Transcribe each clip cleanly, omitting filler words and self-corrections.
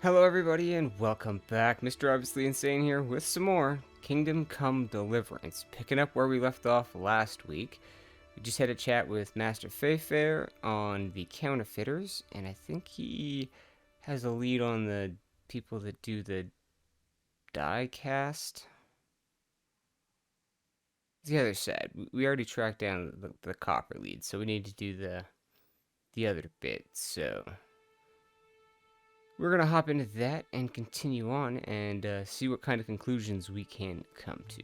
Hello everybody and welcome back. Mr. Obviously Insane here with some more Kingdom Come Deliverance. Picking up where we left off last week. We just had a chat with Master Fayfair on the counterfeiters, and I think he has a lead on the people that do the die cast. The other side. We already tracked down the copper lead, so we need to do the other bit, so we're going to hop into that and continue on and see what kind of conclusions we can come to.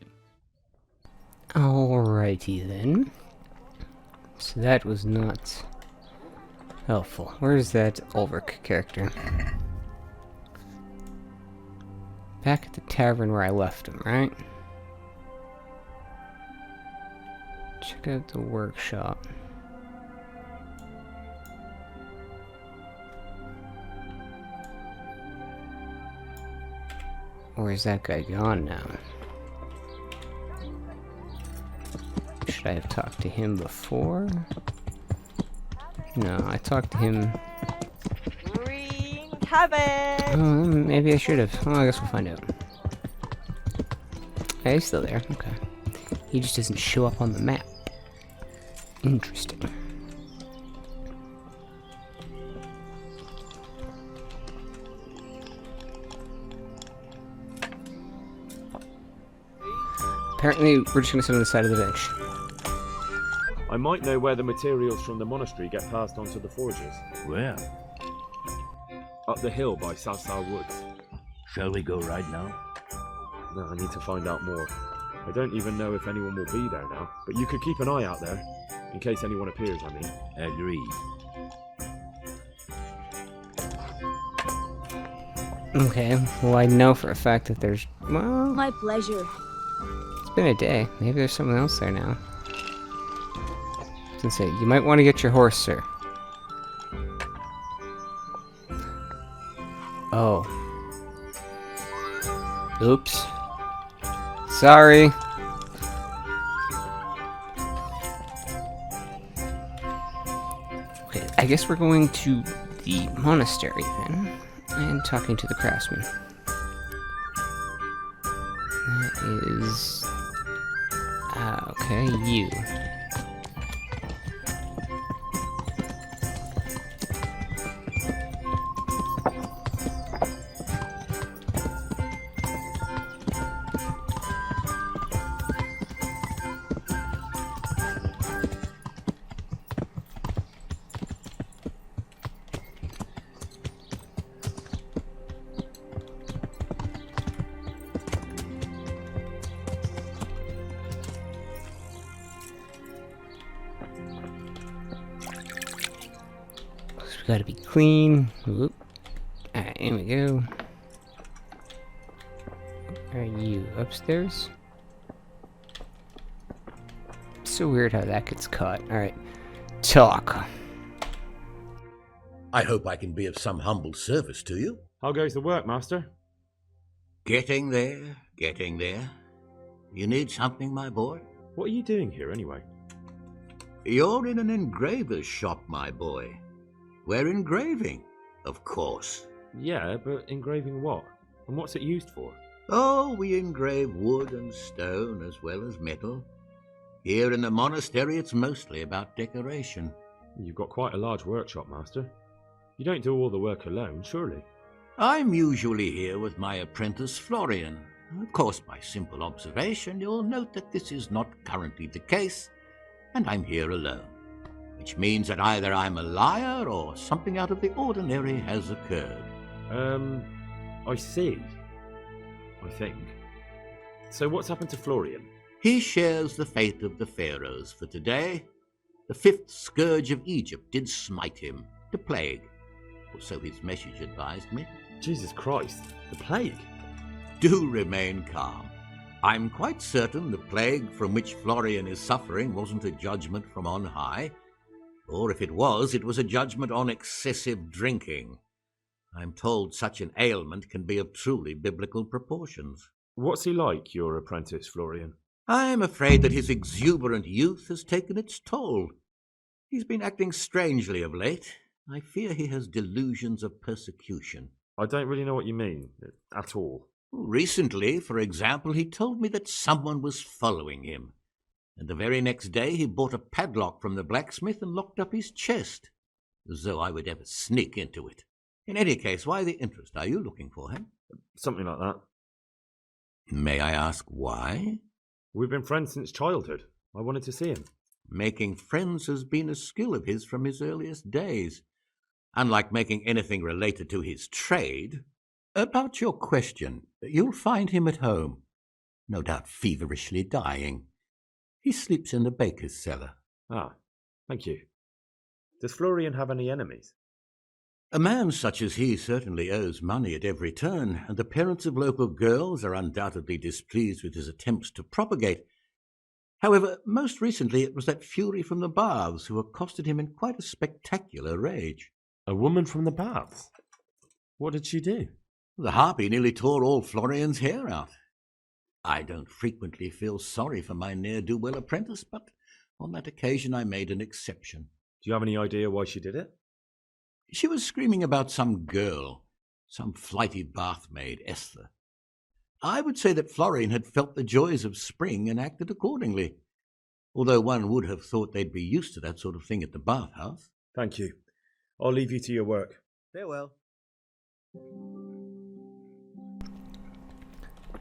Alrighty then. So that was not helpful. Where's that Ulrich character? Back at the tavern where I left him, right? Check out the workshop. Or is that guy gone now? Should I have talked to him before? No, I talked to him. Green cabbage! Oh, maybe I should have. Oh, I guess we'll find out. Hey, he's still there. Okay. He just doesn't show up on the map. Interesting. Apparently, we're just going to sit on the side of the bench. I might know where the materials from the monastery get passed on to the forgers. Where? Up the hill by Salsal Woods. Shall we go right now? No, I need to find out more. I don't even know if anyone will be there now, but you could keep an eye out there, in case anyone appears, I mean. Agreed. Okay, well I know for a fact that there's... Well, My pleasure. it's been a day. Maybe there's someone else there now. I was gonna say, you might want to get your horse, sir. Oh. Oops. Sorry. Okay, I guess we're going to the monastery then, and talking to the craftsman. That is... okay, you. We gotta be clean. Whoop. Alright, here we go. Are you upstairs? So weird how that gets caught. Alright. Talk. I hope I can be of some humble service to you. How goes the work, Master? Getting there, getting there. You need something, my boy? What are you doing here, anyway? You're in an engraver's shop, my boy. We're engraving, of course. Yeah, but engraving what? And what's it used for? Oh, we engrave wood and stone as well as metal. Here in the monastery, it's mostly about decoration. You've got quite a large workshop, Master. You don't do all the work alone, surely? I'm usually here with my apprentice, Florian. Of course, by simple observation, you'll note that this is not currently the case, and I'm here alone. Which means that either I'm a liar or something out of the ordinary has occurred. I see. I think. So what's happened to Florian? He shares the fate of the pharaohs for today. The fifth scourge of Egypt did smite him, the plague, or so his message advised me. Jesus Christ, the plague? Do remain calm. I'm quite certain the plague from which Florian is suffering wasn't a judgment from on high. Or if it was a judgment on excessive drinking. I'm told such an ailment can be of truly biblical proportions. What's he like, your apprentice, Florian? I'm afraid that his exuberant youth has taken its toll. He's been acting strangely of late. I fear he has delusions of persecution. I don't really know what you mean, at all. Recently, for example, he told me that someone was following him. And the very next day he bought a padlock from the blacksmith and locked up his chest. As though I would ever sneak into it. In any case, why the interest? Are you looking for him? Something like that. May I ask why? We've been friends since childhood. I wanted to see him. Making friends has been a skill of his from his earliest days. Unlike making anything related to his trade. About your question, you'll find him at home. No doubt feverishly dying. He sleeps in the baker's cellar. Ah, thank you. Does Florian have any enemies? A man such as he certainly owes money at every turn, and the parents of local girls are undoubtedly displeased with his attempts to propagate. However, most recently it was that fury from the baths who accosted him in quite a spectacular rage. A woman from the baths? What did she do? The harpy nearly tore all Florian's hair out. I don't frequently feel sorry for my ne'er-do-well apprentice, but on that occasion I made an exception. Do you have any idea why she did it? She was screaming about some girl, some flighty bath-maid, Esther. I would say that Florian had felt the joys of spring and acted accordingly, although one would have thought they'd be used to that sort of thing at the bathhouse. Thank you. I'll leave you to your work. Farewell.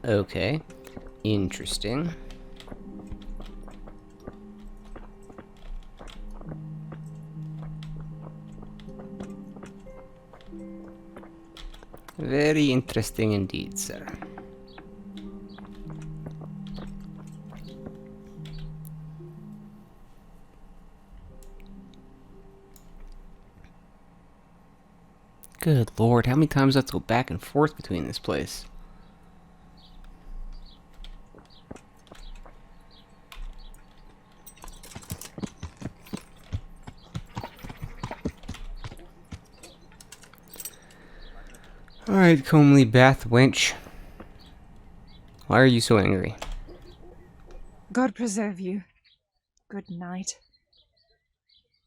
Okay. Interesting. Very interesting indeed, sir. Good lord, how many times do I have to go back and forth between this place? Alright, comely bath wench. Why are you so angry? God preserve you. Good night.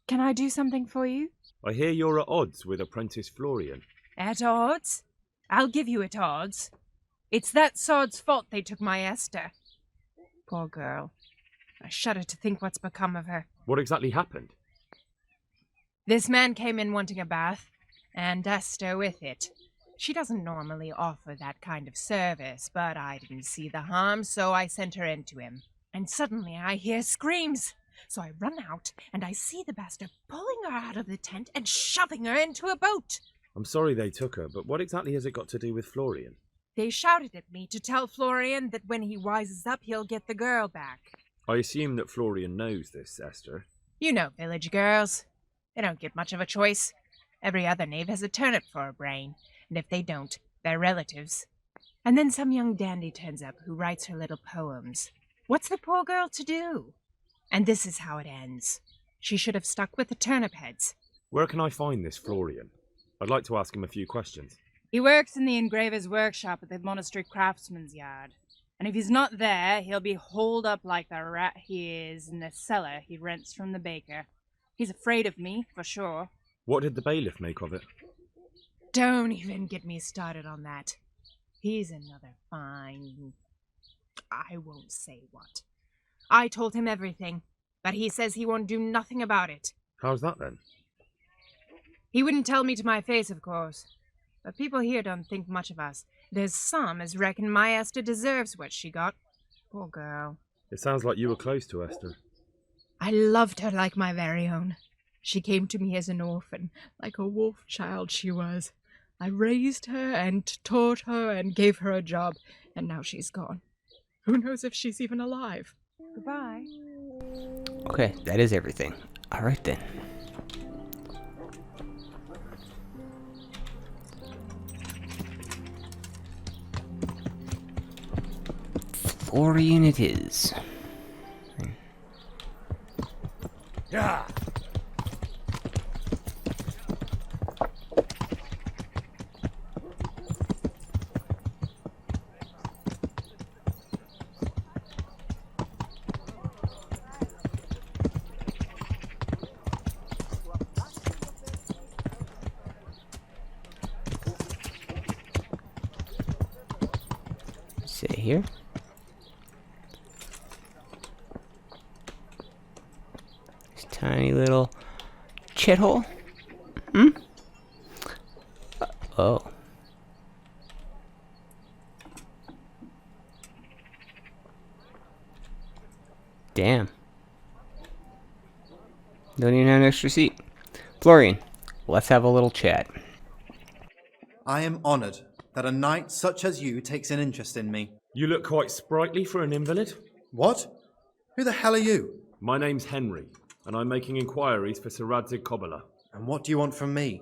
Can I do something for you? I hear you're at odds with apprentice Florian. At odds? I'll give you at odds. It's that sod's fault they took my Esther. Poor girl. I shudder to think what's become of her. What exactly happened? This man came in wanting a bath, and Esther with it. She doesn't normally offer that kind of service, but I didn't see the harm, so I sent her in to him. And suddenly I hear screams. So I run out, and I see the bastard pulling her out of the tent and shoving her into a boat. I'm sorry they took her, but what exactly has it got to do with Florian? They shouted at me to tell Florian that when he wises up, he'll get the girl back. I assume that Florian knows this, Esther. You know village girls. They don't get much of a choice. Every other knave has a turnip for a brain, and if they don't, they're relatives. And then some young dandy turns up who writes her little poems. What's the poor girl to do? And this is how it ends. She should have stuck with the turnip heads. Where can I find this Florian? I'd like to ask him a few questions. He works in the engraver's workshop at the monastery craftsman's yard. And if he's not there, he'll be holed up like the rat he is in the cellar he rents from the baker. He's afraid of me, for sure. What did the bailiff make of it? Don't even get me started on that. He's another fine... I won't say what. I told him everything, but he says he won't do nothing about it. How's that then? He wouldn't tell me to my face, of course. But people here don't think much of us. There's some as reckon my Esther deserves what she got. Poor girl. It sounds like you were close to Esther. I loved her like my very own. She came to me as an orphan, like a wolf child she was. I raised her and taught her and gave her a job, and now she's gone. Who knows if she's even alive? Goodbye. Okay, that is everything. Alright then. Florian it is. Yeah. say here? This tiny little chit hole. Oh. Damn. Don't even have an extra seat. Florian, let's have a little chat. I am honored that a knight such as you takes an interest in me. You look quite sprightly for an invalid. What? Who the hell are you? My name's Henry, and I'm making inquiries for Sir Radzig Kobyla. And what do you want from me?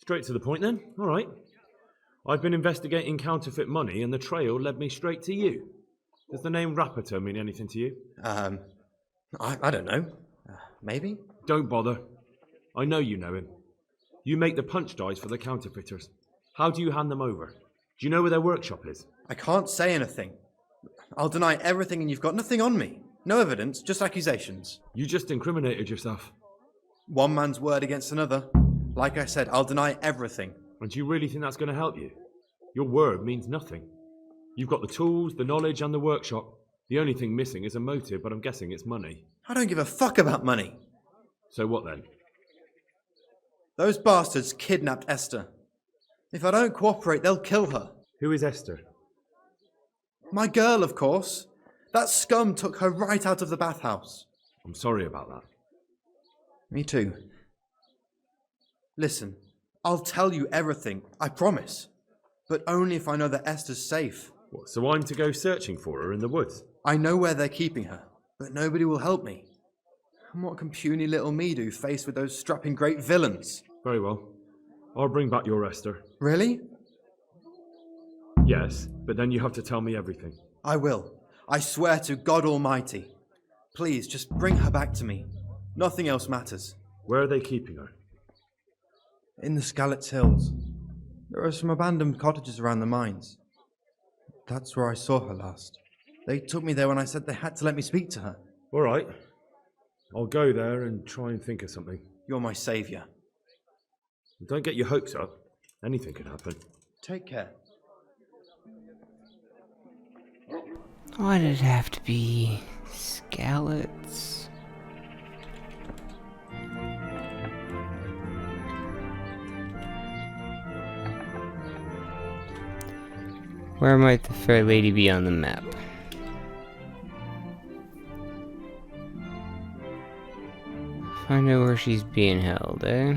Straight to the point then. All right. I've been investigating counterfeit money, and the trail led me straight to you. Does the name Rapito mean anything to you? I don't know. Maybe? Don't bother. I know you know him. You make the punch dies for the counterfeiters. How do you hand them over? Do you know where their workshop is? I can't say anything. I'll deny everything and you've got nothing on me. No evidence, just accusations. You just incriminated yourself. One man's word against another. Like I said, I'll deny everything. And do you really think that's going to help you? Your word means nothing. You've got the tools, the knowledge, and the workshop. The only thing missing is a motive, but I'm guessing it's money. I don't give a fuck about money. So what then? Those bastards kidnapped Esther. If I don't cooperate, they'll kill her. Who is Esther? My girl, of course. That scum took her right out of the bathhouse. I'm sorry about that. Me too. Listen, I'll tell you everything, I promise. But only if I know that Esther's safe. What, so I'm to go searching for her in the woods? I know where they're keeping her, but nobody will help me. And what can puny little me do faced with those strapping great villains? Very well. I'll bring back your Esther. Really? Yes, but then you have to tell me everything. I will. I swear to God Almighty. Please, just bring her back to me. Nothing else matters. Where are they keeping her? In the Skalitz Hills. There are some abandoned cottages around the mines. That's where I saw her last. They took me there when I said they had to let me speak to her. All right. I'll go there and try and think of something. You're my saviour. Don't get your hopes up. Anything can happen. Take care. Why did it have to be Skalitz? Where might the fair lady be on the map? Find out where she's being held, eh?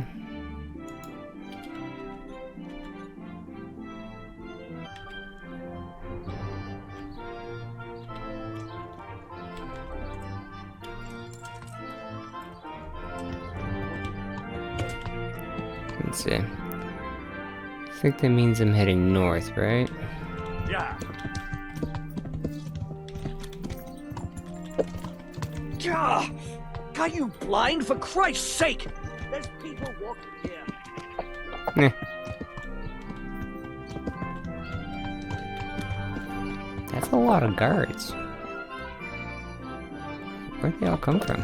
Let's see. I think that means I'm heading north, right? Yeah. Gah! Are you blind? For Christ's sake! There's people walking here. That's a lot of guards. Where'd they all come from?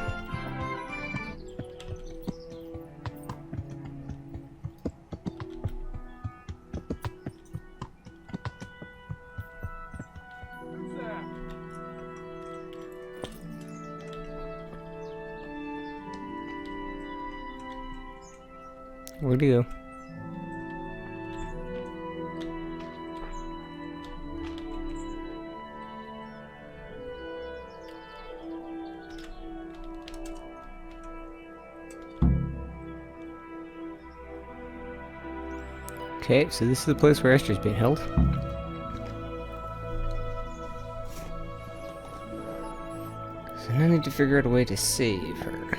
Where'd he go? Okay, so this is the place where Esther's being held. So now I need to figure out a way to save her.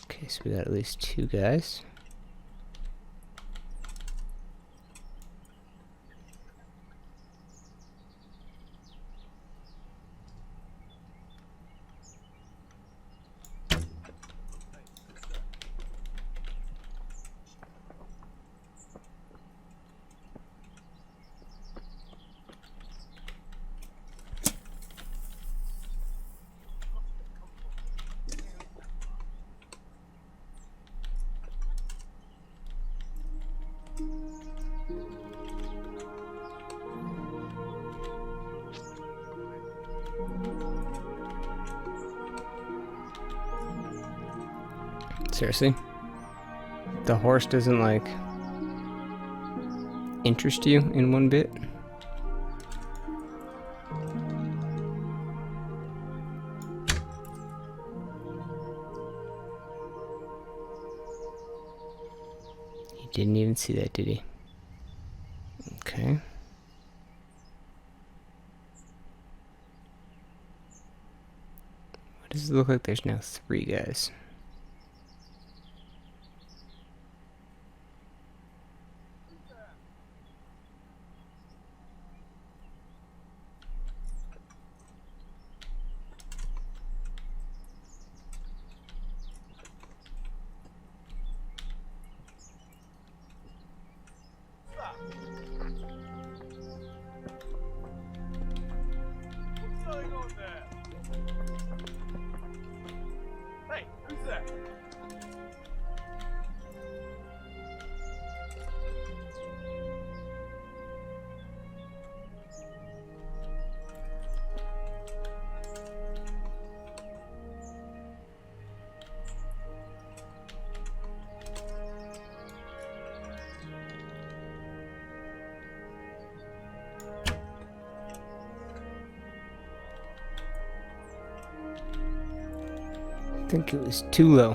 Okay, so we got at least 2 guys. Seriously? The horse doesn't, like, interest you in one bit? He didn't even see that, did he? Okay. Why does it look like there's now 3 guys? Hey, who's there? I think it was too low.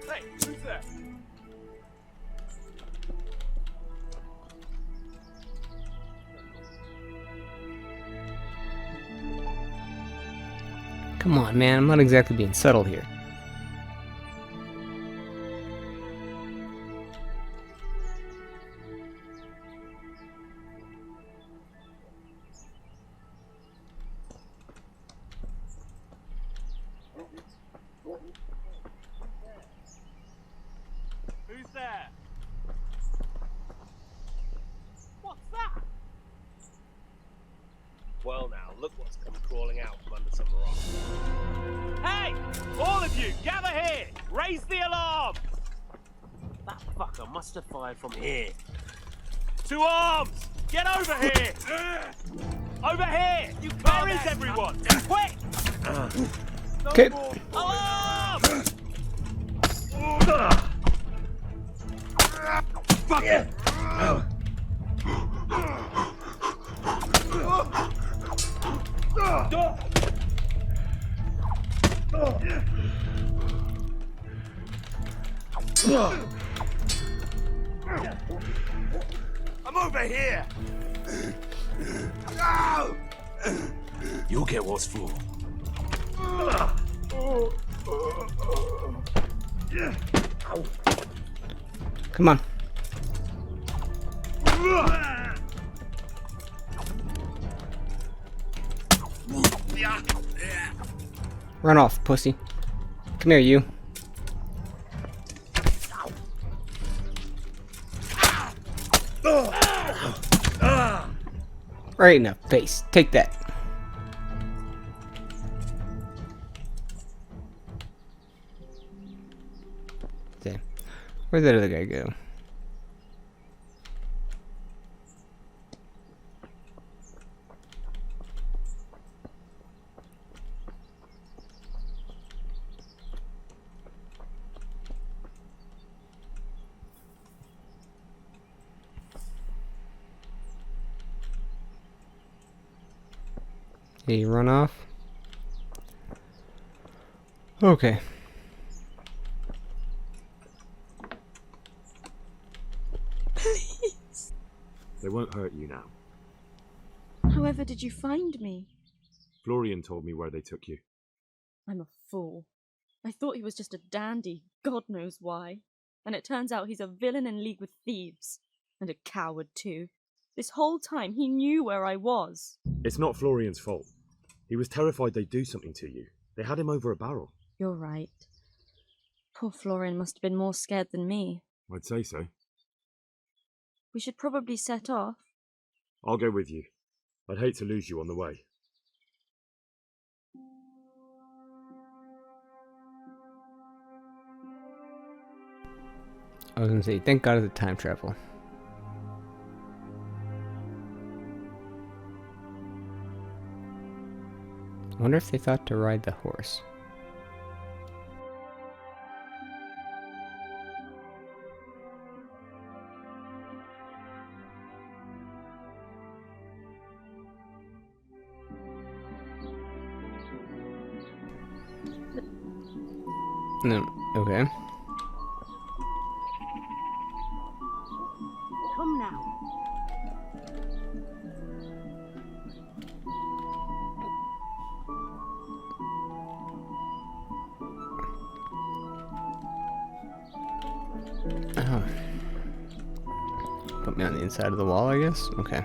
Hey, who's there? Come on, man. I'm not exactly being subtle here. Who's there? What's that? Well now, look what's come crawling out from under some rock. Hey! All of you, gather here! Raise the alarm! That fucker must have fired from here. To arms! Get over here! Over here! Where is everyone? Quick! Okay. Alarm! Fuck it! I'm over here! You'll get what's for. Come on. Run off, pussy. Come here, you. Right in the face. Take that. Okay. Where'd that other guy go? Did he run off? Okay. Please. They won't hurt you now. However did you find me? Florian told me where they took you. I'm a fool. I thought he was just a dandy, God knows why. And it turns out he's a villain in league with thieves. And a coward too. This whole time he knew where I was. It's not Florian's fault. He was terrified they'd do something to you. They had him over a barrel. You're right. Poor Florian must have been more scared than me. I'd say so. We should probably set off. I'll go with you. I'd hate to lose you on the way. I was gonna say, thank God of the time travel. I wonder if they thought to ride the horse. No, okay. Come now. Oh. Put me on the inside of the wall, I guess? Okay.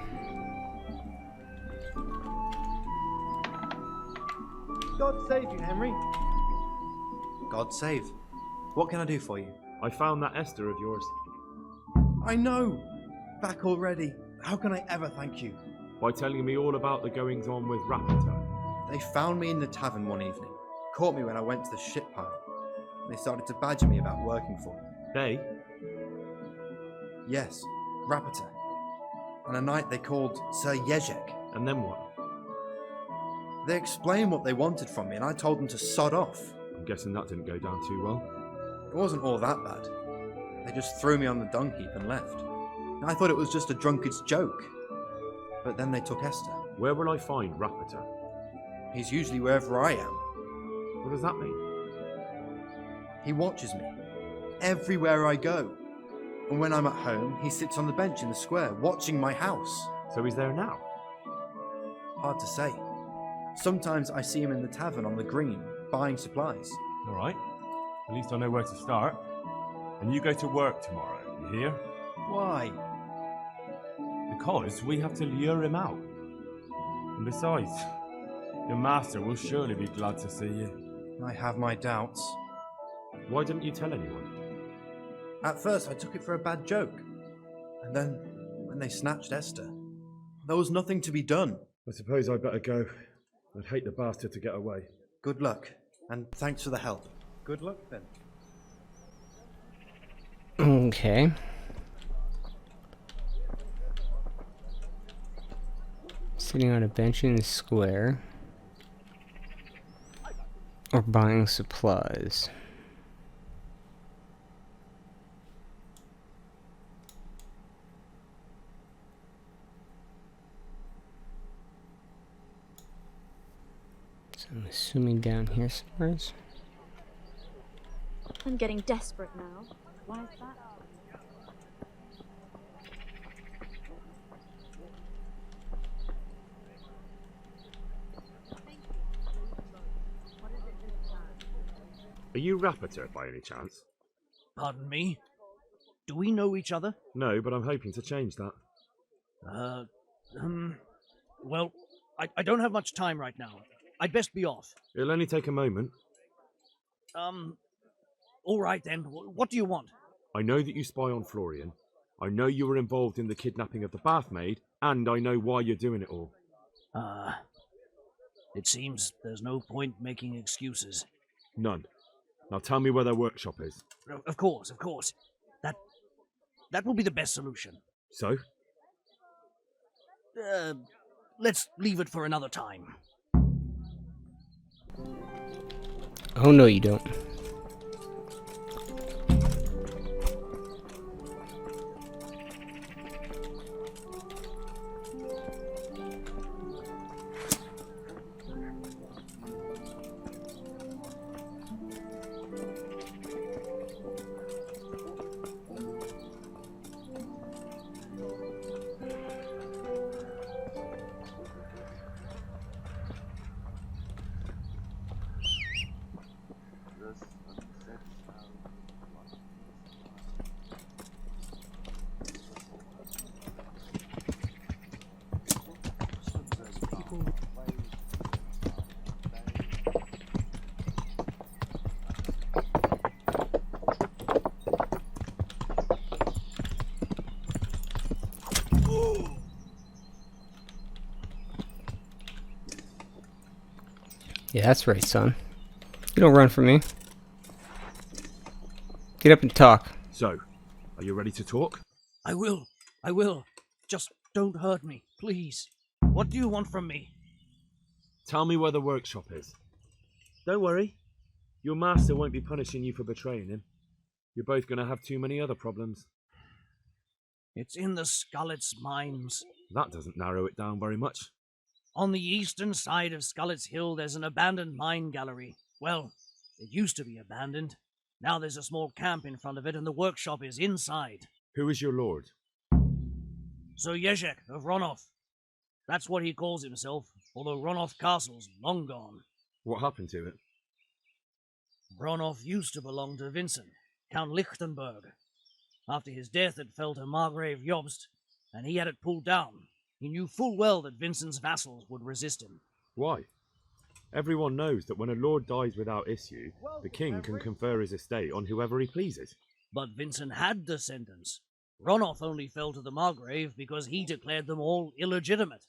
God save you, Henry. God save. What can I do for you? I found that Esther of yours. I know! Back already. How can I ever thank you? By telling me all about the goings on with Rapita. They found me in the tavern one evening, caught me when I went to the ship pile. They started to badger me about working for them. They? Yes, Rapita. And a night they called Sir Jezek. And then what? They explained what they wanted from me and I told them to sod off. I'm guessing that didn't go down too well. It wasn't all that bad. They just threw me on the dung heap and left. I thought it was just a drunkard's joke. But then they took Esther. Where will I find Rapita? He's usually wherever I am. What does that mean? He watches me. Everywhere I go. And when I'm at home, he sits on the bench in the square, watching my house. So he's there now? Hard to say. Sometimes I see him in the tavern on the green, buying supplies. Alright. At least I know where to start. And you go to work tomorrow, you hear? Why? Because we have to lure him out. And besides, your master will surely be glad to see you. I have my doubts. Why didn't you tell anyone? At first I took it for a bad joke. And then, when they snatched Esther, there was nothing to be done. I suppose I'd better go. I'd hate the bastard to get away. Good luck, and thanks for the help. Good luck then. Okay. Sitting on a bench in the square. Or buying supplies. So I'm assuming down here somewhere. I'm getting desperate now. Why is that? Are you Rapita by any chance? Pardon me? Do we know each other? No, but I'm hoping to change that. Well, I don't have much time right now. I'd best be off. It'll only take a moment. All right then. What do you want? I know that you spy on Florian. I know you were involved in the kidnapping of the bath maid, and I know why you're doing it all. It seems there's no point making excuses. None. Now tell me where their workshop is. Of course. That will be the best solution. So? Let's leave it for another time. Oh no, you don't. Yeah, that's right, son. You don't run from me. Get up and talk. So, are you ready to talk? I will. Just don't hurt me, please. What do you want from me? Tell me where the workshop is. Don't worry. Your master won't be punishing you for betraying him. You're both going to have too many other problems. It's in the Skullet's mines. That doesn't narrow it down very much. On the eastern side of Skullet's Hill, there's an abandoned mine gallery. Well, it used to be abandoned. Now there's a small camp in front of it, and the workshop is inside. Who is your lord? Sir Yezhek of Ronoth. That's what he calls himself, although Ronoth Castle's long gone. What happened to it? Ronoth used to belong to Vincent, Count Lichtenberg. After his death, it fell to Margrave Jobst, and he had it pulled down. He knew full well that Vincent's vassals would resist him. Why? Everyone knows that when a lord dies without issue, the king can confer his estate on whoever he pleases. But Vincent had descendants. Ronoth only fell to the Margrave because he declared them all illegitimate.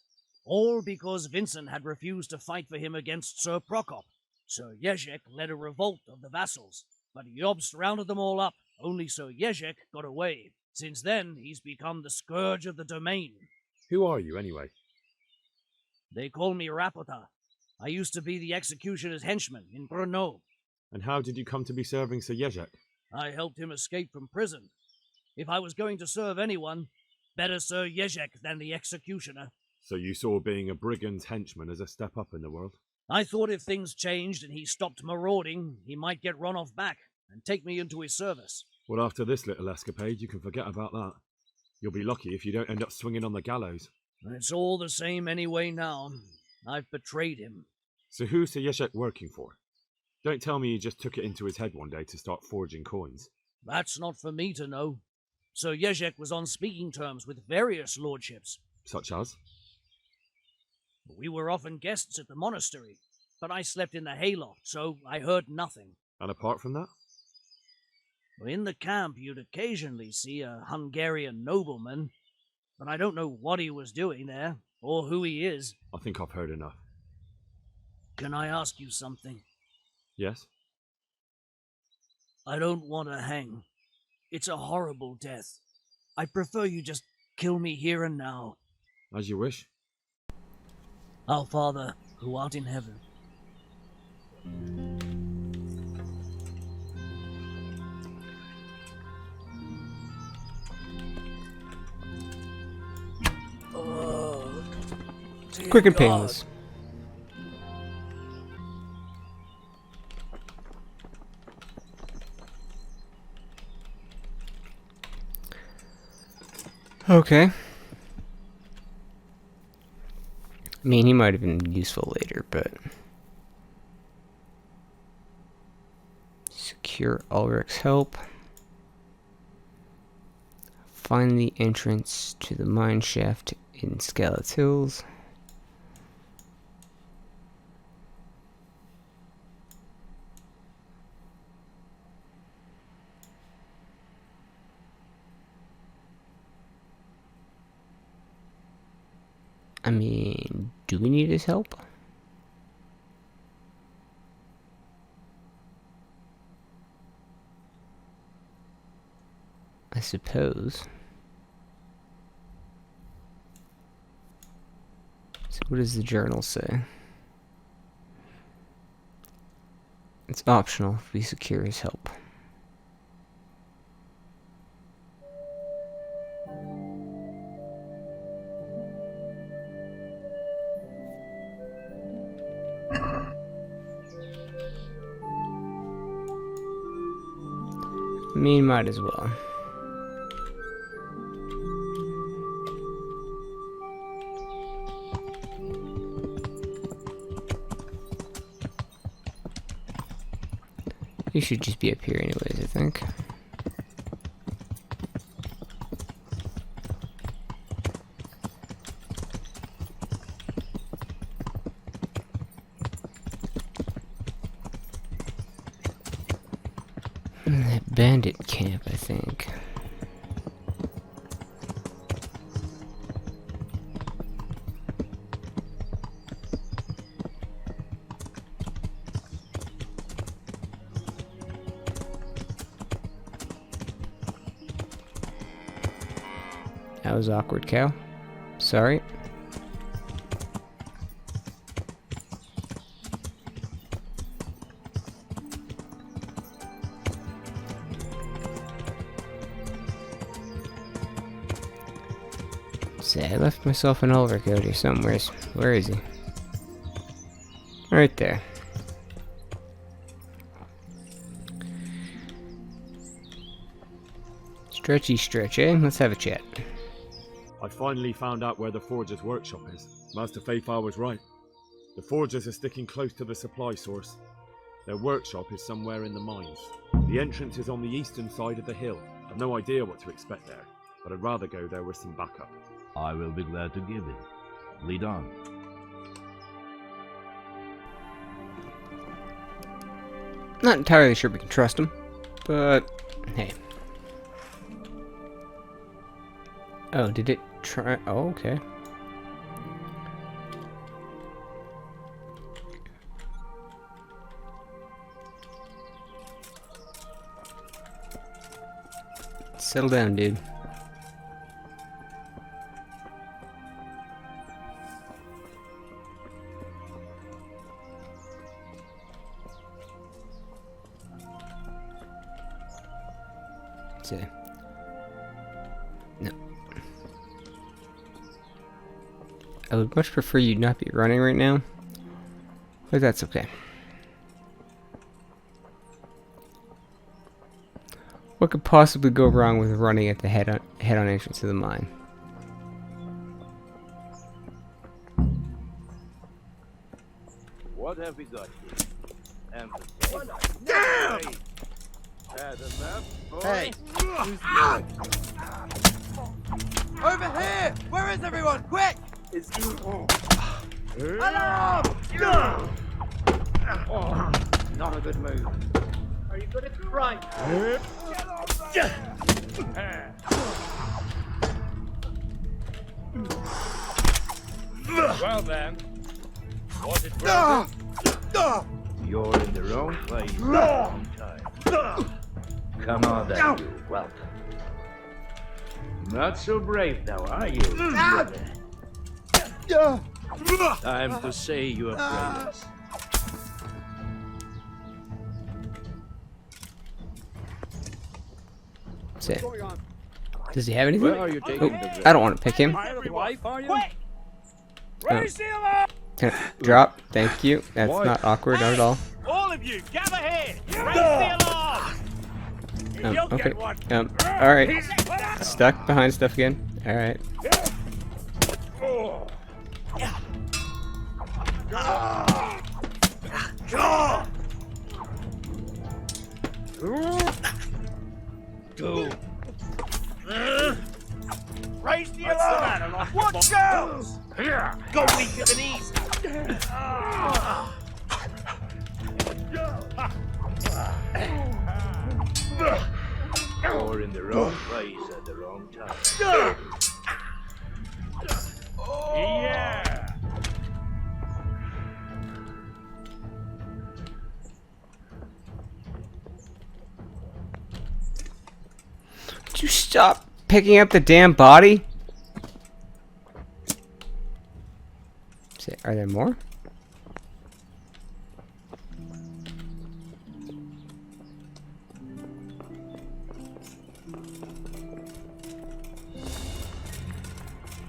All because Vincent had refused to fight for him against Sir Prokop. Sir Yezhek led a revolt of the vassals, but Jobst rounded them all up. Only Sir Yezhek got away. Since then, he's become the scourge of the domain. Who are you, anyway? They call me Rapota. I used to be the executioner's henchman in Brno. And how did you come to be serving Sir Yezhek? I helped him escape from prison. If I was going to serve anyone, better Sir Yezhek than the executioner. So you saw being a brigand's henchman as a step up in the world? I thought if things changed and he stopped marauding, he might get Ronoff back and take me into his service. Well, after this little escapade, you can forget about that. You'll be lucky if you don't end up swinging on the gallows. It's all the same anyway now. I've betrayed him. So who's Sir Yezhek working for? Don't tell me he just took it into his head one day to start forging coins. That's not for me to know. Sir Yezhek was on speaking terms with various lordships. Such as? We were often guests at the monastery, but I slept in the hayloft, so I heard nothing. And apart from that? In the camp, you'd occasionally see a Hungarian nobleman, but I don't know what he was doing there, or who he is. I think I've heard enough. Can I ask you something? Yes? I don't want to hang. It's a horrible death. I prefer you just kill me here and now. As you wish. Our Father, who art in heaven. Oh, quick and painless. Okay. I mean, he might have been useful later, but... Secure Ulrich's help. Find the entrance to the mine shaft in Skelet's Hills. I mean, do we need his help? I suppose. So what does the journal say? It's optional if we secure his help. I mean, might as well. You should just be up here anyways, I think. That bandit camp, I think. That was awkward, cow. Sorry. Say, I left myself an overcoat here somewhere. Where is he? Right there. Stretchy stretch, eh? Let's have a chat. I finally found out where the Forger's workshop is. Master Fayfar was right. The Forgers are sticking close to the supply source. Their workshop is somewhere in the mines. The entrance is on the eastern side of the hill. I've no idea what to expect there, but I'd rather go there with some backup. I will be glad to give it. Lead on. Not entirely sure we can trust him, but hey. Oh, did it try? Oh, okay. Settle down, dude. That's it. No. I would much prefer you not be running right now, but that's okay. What could possibly go wrong with running at the head-on entrance to the mine? What have we got here? Damn! Hey! Over here! Where is everyone? Quick! Alarm! Not a good move. Are you good at crime? Well then, was it worth it? You're in the wrong place at the wrong time. Come on then, you whelp. Not so brave now, are you, brother? Time to say your prayers. That's it. Does he have anything? Where are you taking the I don't want to pick him. wife, are you? Raise the alarm! Can I drop? Thank you. That's Why? not awkward, not at all. All of you, gather here! Raise the alarm! You'll Okay. get one. Alright. Stuck behind stuff again. Alright. Go. Raise the alarm! Watch out! Go weak at the knees! You're in the wrong place at the wrong time. Yeah! Would you stop picking up the damn body? Are there more?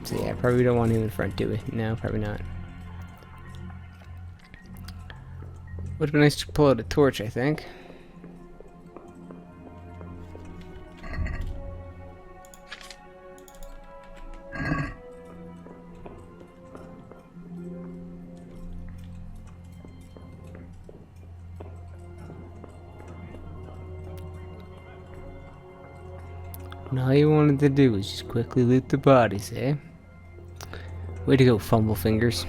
So yeah, probably don't want him in front, do we? No, probably not. Would have been nice to pull out a torch, I think. And all you wanted to do was just quickly loot the bodies, eh? Way to go, Fumble Fingers.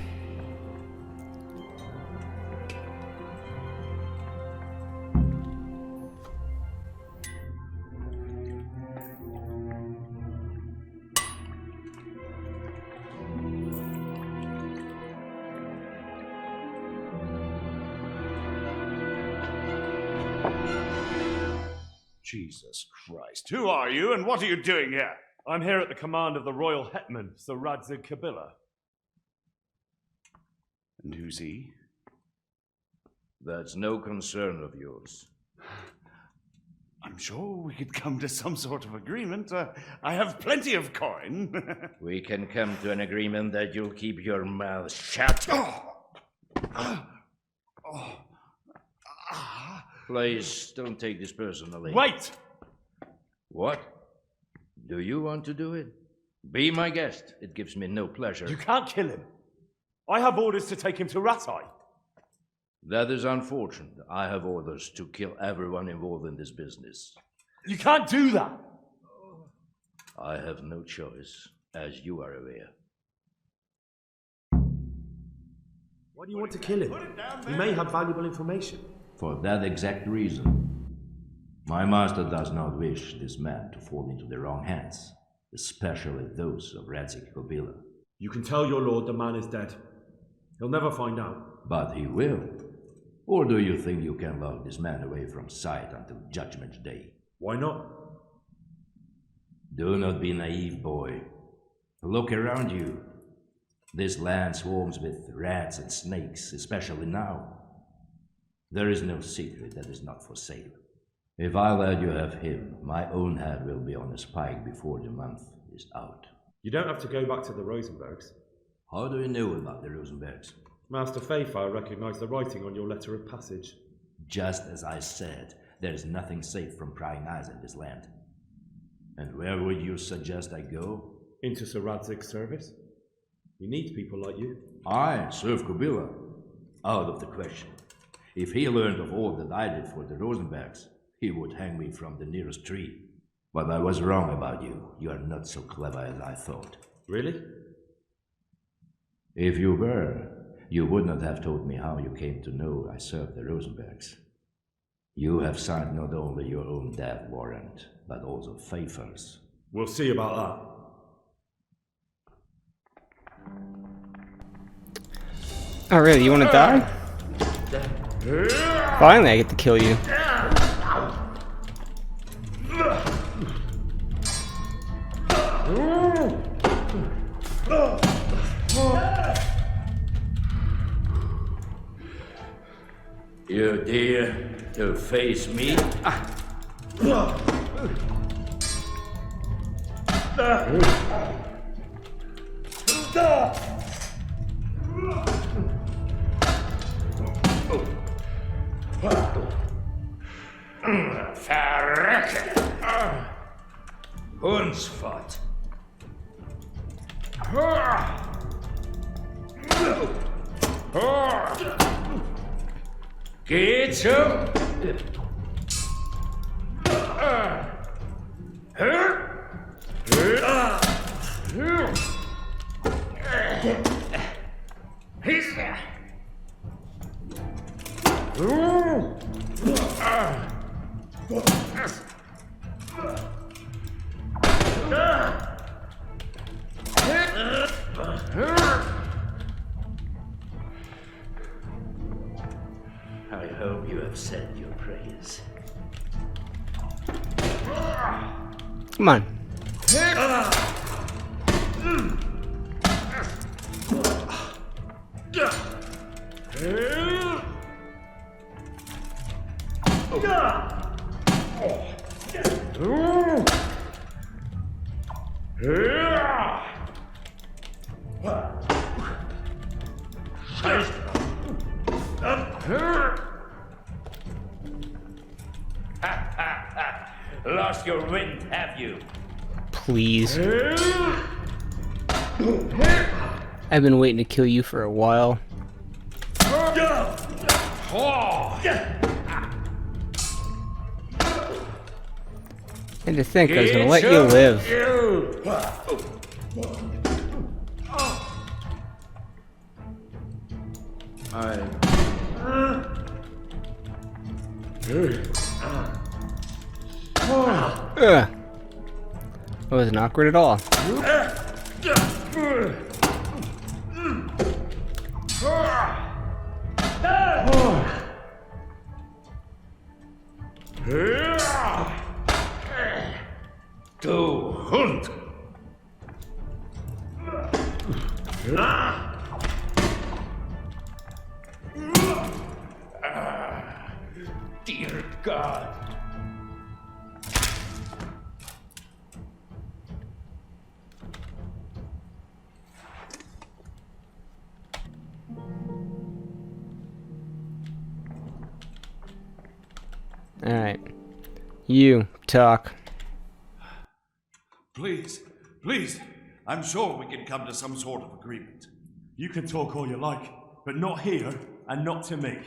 Jesus Christ. Who are you and what are you doing here? I'm here at the command of the Royal Hetman, Sir Radzig Kabila. And who's he? That's no concern of yours. I'm sure we could come to some sort of agreement. I have plenty of coin. We can come to an agreement that you'll keep your mouth shut. Please, don't take this personally. Wait! What? Do you want to do it? Be my guest. It gives me no pleasure. You can't kill him. I have orders to take him to Ratai. That is unfortunate. I have orders to kill everyone involved in this business. You can't do that! I have no choice, as you are aware. Why do you want to kill him? He may have valuable information. For that exact reason. My master does not wish this man to fall into the wrong hands, especially those of Radzik Kobila. You can tell your lord the man is dead. He'll never find out. But he will. Or do you think you can lock this man away from sight until Judgment Day? Why not? Do not be naive, boy. Look around you. This land swarms with rats and snakes, especially now. There is no secret that is not for sale. If I let you have him, my own head will be on a spike before the month is out. You don't have to go back to the Rosenbergs. How do you know about the Rosenbergs? Master Fayfire recognized the writing on your letter of passage. Just as I said, there is nothing safe from prying eyes in this land. And where would you suggest I go? Into Sir Radzig's service. He needs people like you. I serve Kobila. Out of the question. If he learned of all that I did for the Rosenbergs, he would hang me from the nearest tree. But I was wrong about you. You are not so clever as I thought. Really? If you were, you would not have told me how you came to know I served the Rosenbergs. You have signed not only your own death warrant, but also Pfeiffer's. We'll see about that. Oh, really? You want to die? Finally, I get to kill you. You dare to face me? Verrecke! Hundsvat! Geht so! I hope you have said your prayers. Come on. Lost your wind, have you? Please. I've been waiting to kill you for a while. And to think I was gonna let you live. That wasn't awkward at all. Du Hund! Dear God! Alright. You, talk. Please, please, I'm sure we can come to some sort of agreement. You can talk all you like, but not here and not to me.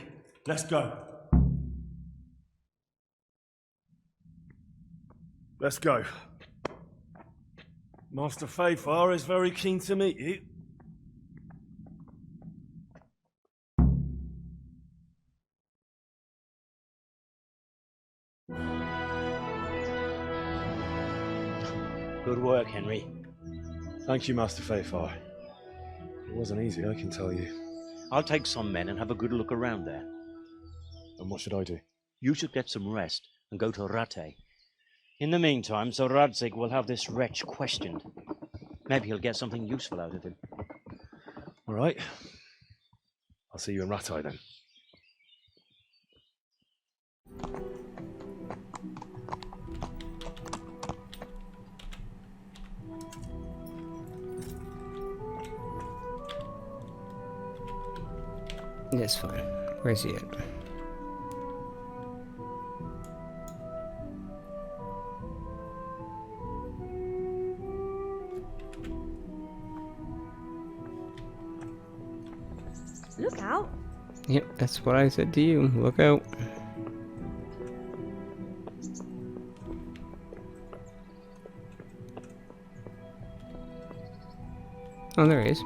Let's go. Let's go. Master Fayfar is very keen to meet you. Good work, Henry. Thank you, Master Fayfar. It wasn't easy, I can tell you. I'll take some men and have a good look around there. And what should I do? You should get some rest and go to Rate. In the meantime, Sir Radzig will have this wretch questioned. Maybe he'll get something useful out of him. All right. I'll see you in Ratai then. That's fine. Where's he at? Look out. Yep, that's what I said to you. Look out. Oh, there he is.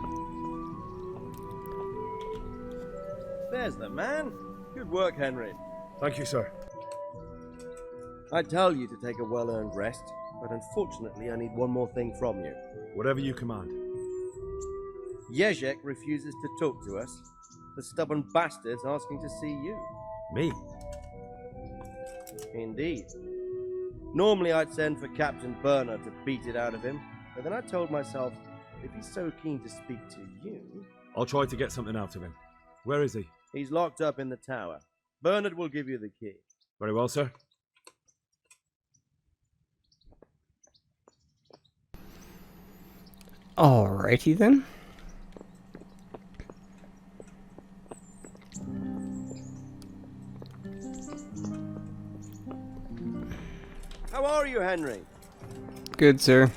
There's the man. Good work, Henry. Thank you, sir. I tell you to take a well-earned rest, but unfortunately I need one more thing from you. Whatever you command. Jezek refuses to talk to us. The stubborn bastard's asking to see you. Me? Indeed. Normally I'd send for Captain Burner to beat it out of him, but then I told myself, if he's so keen to speak to you... I'll try to get something out of him. Where is he? He's locked up in the tower. Bernard will give you the key. Very well, sir. Alrighty then. How are you, Henry? Good, sir.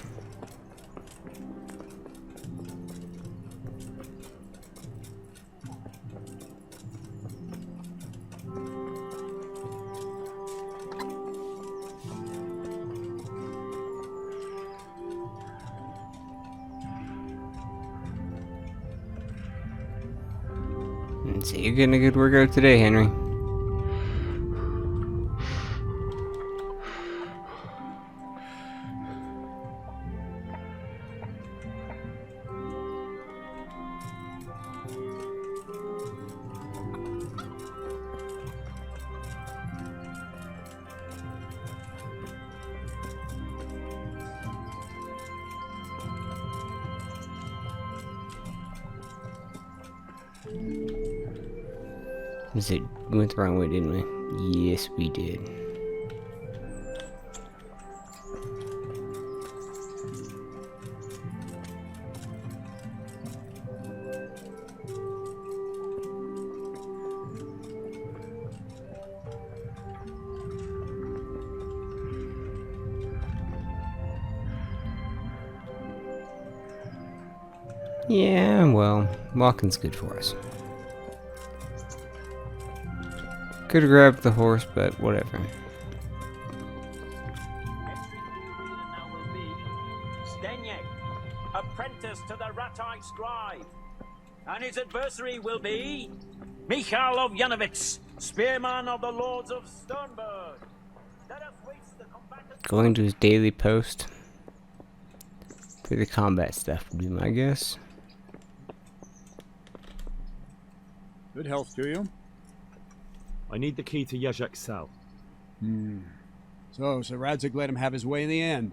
So you're getting a good workout today, Henry. We went the wrong way, didn't we? Yes, we did. Yeah, well, walking's good for us. Could have grabbed the horse, but whatever. Stenyek, apprentice to the Ratai scribe, and his adversary will be Michal of Yanovitz, spearman of the Lords of Sternberg. Let us waste the combatants. Going to his daily post for the combat stuff would be my guess. Good health to you. I need the key to Jezek's cell. So Sir Radzig let him have his way in the end.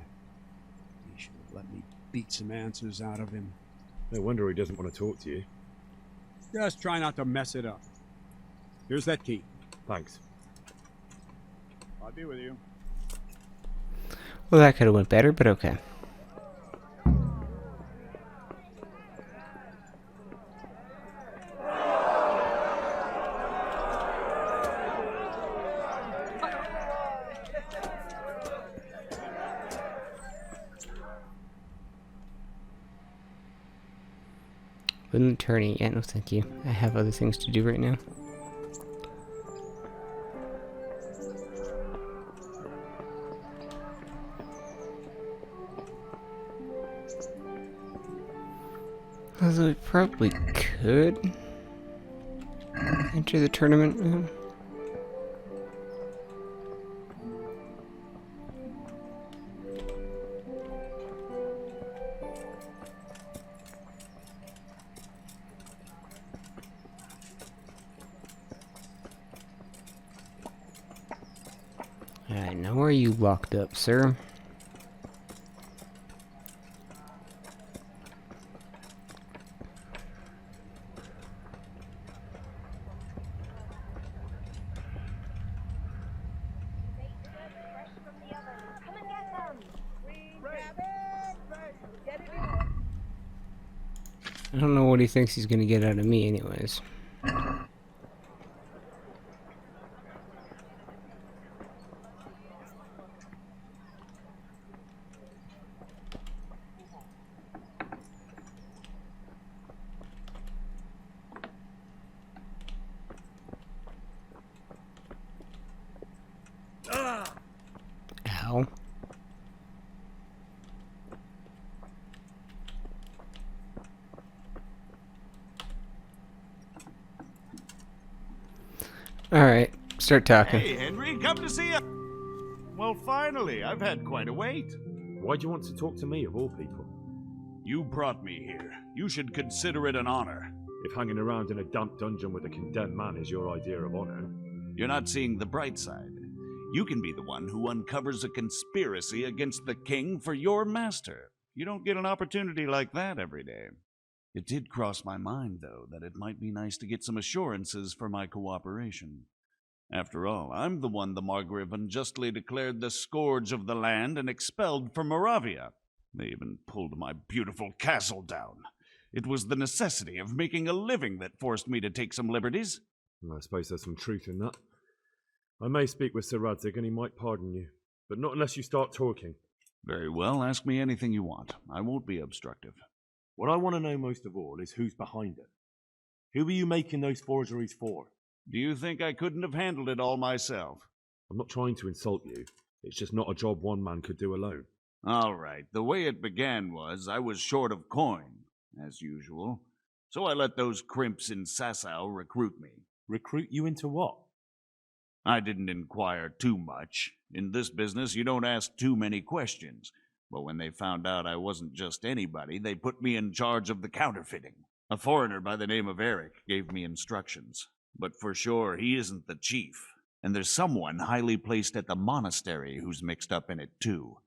He should have let me beat some answers out of him. No wonder he doesn't want to talk to you. Just try not to mess it up. Here's that key. Thanks. I'll be with you. Well, that could have went better, but okay. Wouldn't turn it yet, no thank you. I have other things to do right now. Although we probably could enter the tournament room. Alright, now where are you locked up, sir? I don't know what he thinks he's gonna get out of me anyways. Ow. Alright, start talking. Hey, Henry, come to see us. Well, finally, I've had quite a wait. Why do you want to talk to me, of all people? You brought me here. You should consider it an honor. If hanging around in a damp dungeon with a condemned man is your idea of honor. You're not seeing the bright side. You can be the one who uncovers a conspiracy against the king for your master. You don't get an opportunity like that every day. It did cross my mind, though, that it might be nice to get some assurances for my cooperation. After all, I'm the one the Margrave unjustly declared the scourge of the land and expelled from Moravia. They even pulled my beautiful castle down. It was the necessity of making a living that forced me to take some liberties. I suppose there's some truth in that. I may speak with Sir Radzig and he might pardon you, but not unless you start talking. Very well, ask me anything you want. I won't be obstructive. What I want to know most of all is who's behind it. Who are you making those forgeries for? Do you think I couldn't have handled it all myself? I'm not trying to insult you. It's just not a job one man could do alone. All right, the way it began was I was short of coin, as usual. So I let those crimps in Sasau recruit me. Recruit you into what? I didn't inquire too much. In this business, you don't ask too many questions. But when they found out I wasn't just anybody, they put me in charge of the counterfeiting. A foreigner by the name of Eric gave me instructions. But for sure, he isn't the chief. And there's someone highly placed at the monastery who's mixed up in it too.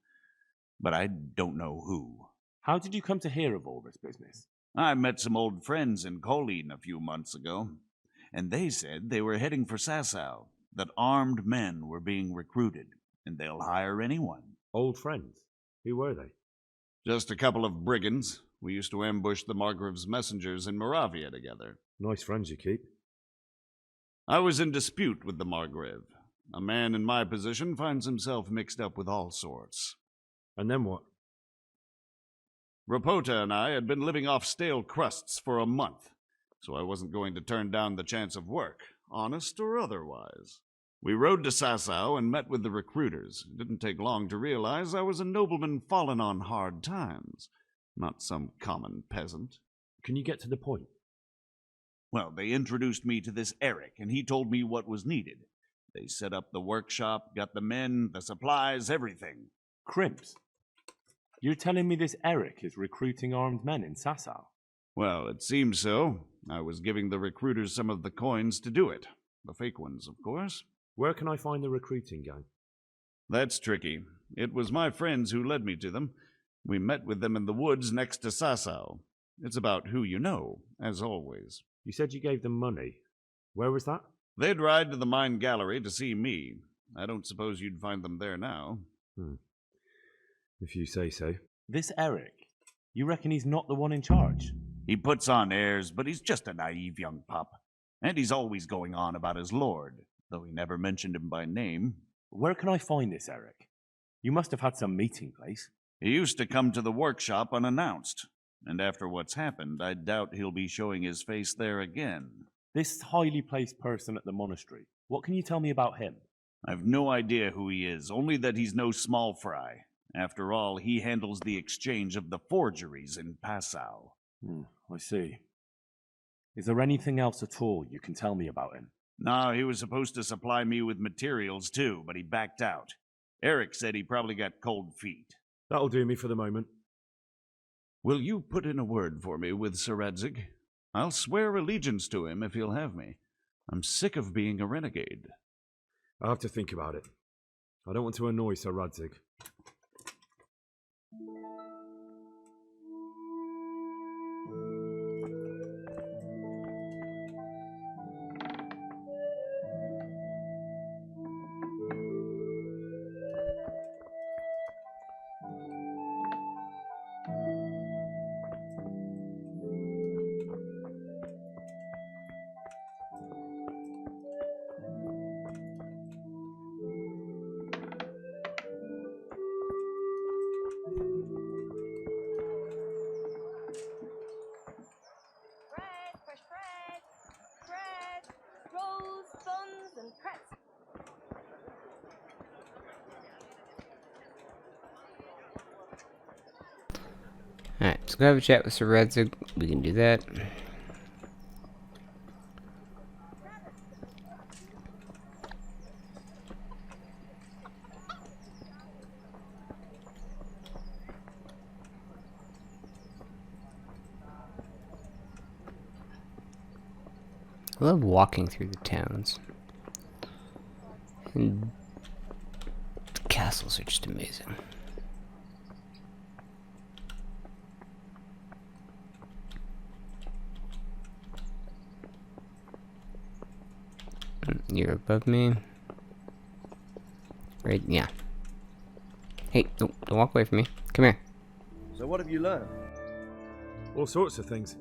But I don't know who. How did you come to hear of all this business? I met some old friends in Colleen a few months ago, and they said they were heading for Sasau, that armed men were being recruited, and they'll hire anyone. Old friends? Who were they? Just a couple of brigands. We used to ambush the Margrave's messengers in Moravia together. Nice friends you keep. I was in dispute with the Margrave. A man in my position finds himself mixed up with all sorts. And then what? Rapota and I had been living off stale crusts for a month, so I wasn't going to turn down the chance of work, honest or otherwise. We rode to Sasau and met with the recruiters. It didn't take long to realize I was a nobleman fallen on hard times, not some common peasant. Can you get to the point? Well, they introduced me to this Eric, and he told me what was needed. They set up the workshop, got the men, the supplies, everything. Crimps? You're telling me this Eric is recruiting armed men in Sasau? Well, it seems so. I was giving the recruiters some of the coins to do it. The fake ones, of course. Where can I find the recruiting gang? That's tricky. It was my friends who led me to them. We met with them in the woods next to Sasau. It's about who you know, as always. You said you gave them money. Where was that? They'd ride to the mine gallery to see me. I don't suppose you'd find them there now. If you say so. This Eric, you reckon he's not the one in charge? He puts on airs, but he's just a naive young pup. And he's always going on about his lord, though he never mentioned him by name. Where can I find this Eric? You must have had some meeting place. He used to come to the workshop unannounced. and after what's happened, I doubt he'll be showing his face there again. This highly placed person at the monastery, what can you tell me about him? I've no idea who he is, only that he's no small fry. After all, he handles the exchange of the forgeries in Passau. I see. Is there anything else at all you can tell me about him? No, he was supposed to supply me with materials too, but he backed out. Eric said he probably got cold feet. That'll do me for the moment. Will you put in a word for me with Sir Radzig? I'll swear allegiance to him if he'll have me. I'm sick of being a renegade. I'll have to think about it. I don't want to annoy Sir Radzig. Alright, let's go have a chat with Sir Radzig. We can do that. I love walking through the towns. And the castles are just amazing. You're above me. Right, yeah. Hey, don't walk away from me. Come here. So what have you learned? All sorts of things.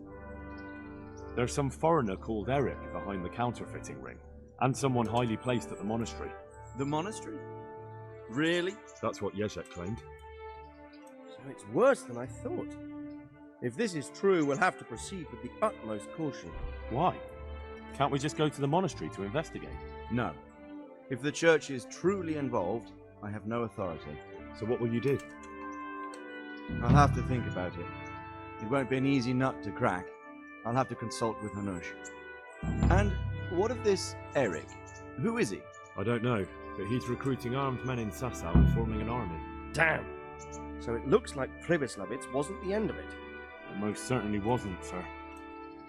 There's some foreigner called Eric behind the counterfeiting ring, and someone highly placed at the monastery. The monastery? Really? That's what Jezek claimed. So it's worse than I thought. If this is true, we'll have to proceed with the utmost caution. Why? Can't we just go to the monastery to investigate? No. If the church is truly involved, I have no authority. So what will you do? I'll have to think about it. It won't be an easy nut to crack. I'll have to consult with Hanush. And what of this Eric? Who is he? I don't know, but he's recruiting armed men in Sasau and forming an army. Damn! So it looks like Pribyslavitz wasn't the end of it. It most certainly wasn't, sir.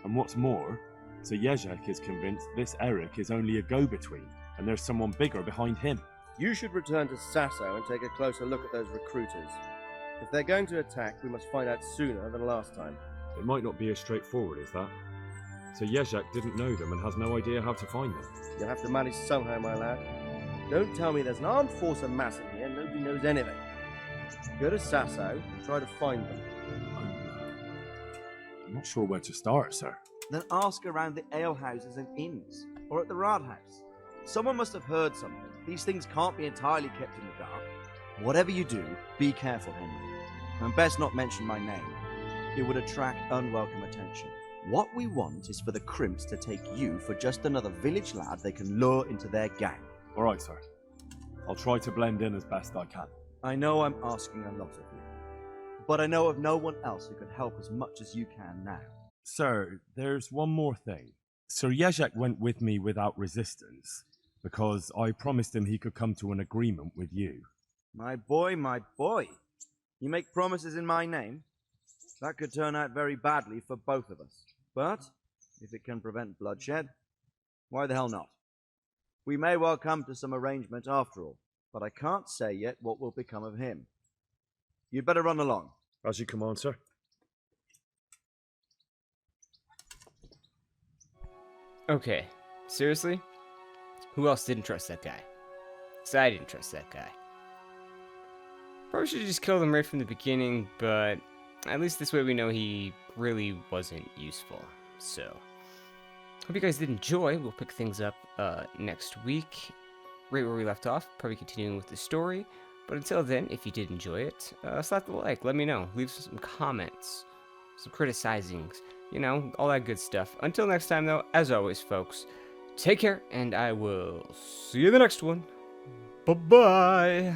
And what's more, Sir Jezek is convinced this Eric is only a go-between, and there's someone bigger behind him. You should return to Sasau and take a closer look at those recruiters. If they're going to attack, we must find out sooner than last time. It might not be as straightforward as that. So Jezek didn't know them and has no idea how to find them. You'll have to manage somehow, my lad. Don't tell me there's an armed force amassing here and nobody knows anything. Go to Sasau and try to find them. I'm not sure where to start, sir. Then ask around the alehouses and inns, or at the Rathaus. Someone must have heard something. These things can't be entirely kept in the dark. Whatever you do, be careful, Henry. And best not mention my name. It would attract unwelcome attention. What we want is for the crimps to take you for just another village lad they can lure into their gang. All right, sir. I'll try to blend in as best I can. I know I'm asking a lot of you, but I know of no one else who could help as much as you can now. Sir, there's one more thing. Sir Jezek went with me without resistance, because I promised him he could come to an agreement with you. My boy, my boy. You make promises in my name? That could turn out very badly for both of us. But, if it can prevent bloodshed, why the hell not? We may well come to some arrangement after all, but I can't say yet what will become of him. You'd better run along. As you command, sir. Okay, seriously? Who else didn't trust that guy? 'Cause I didn't trust that guy. Probably should have just killed him right from the beginning, but at least this way we know he really wasn't useful. So, hope you guys did enjoy. We'll pick things up next week, right where we left off, probably continuing with the story. But until then, if you did enjoy it, slap the like, let me know, leave some comments. some criticizings, you know, all that good stuff. Until next time, though, as always, folks, take care, and I will see you in the next one. Bye-bye.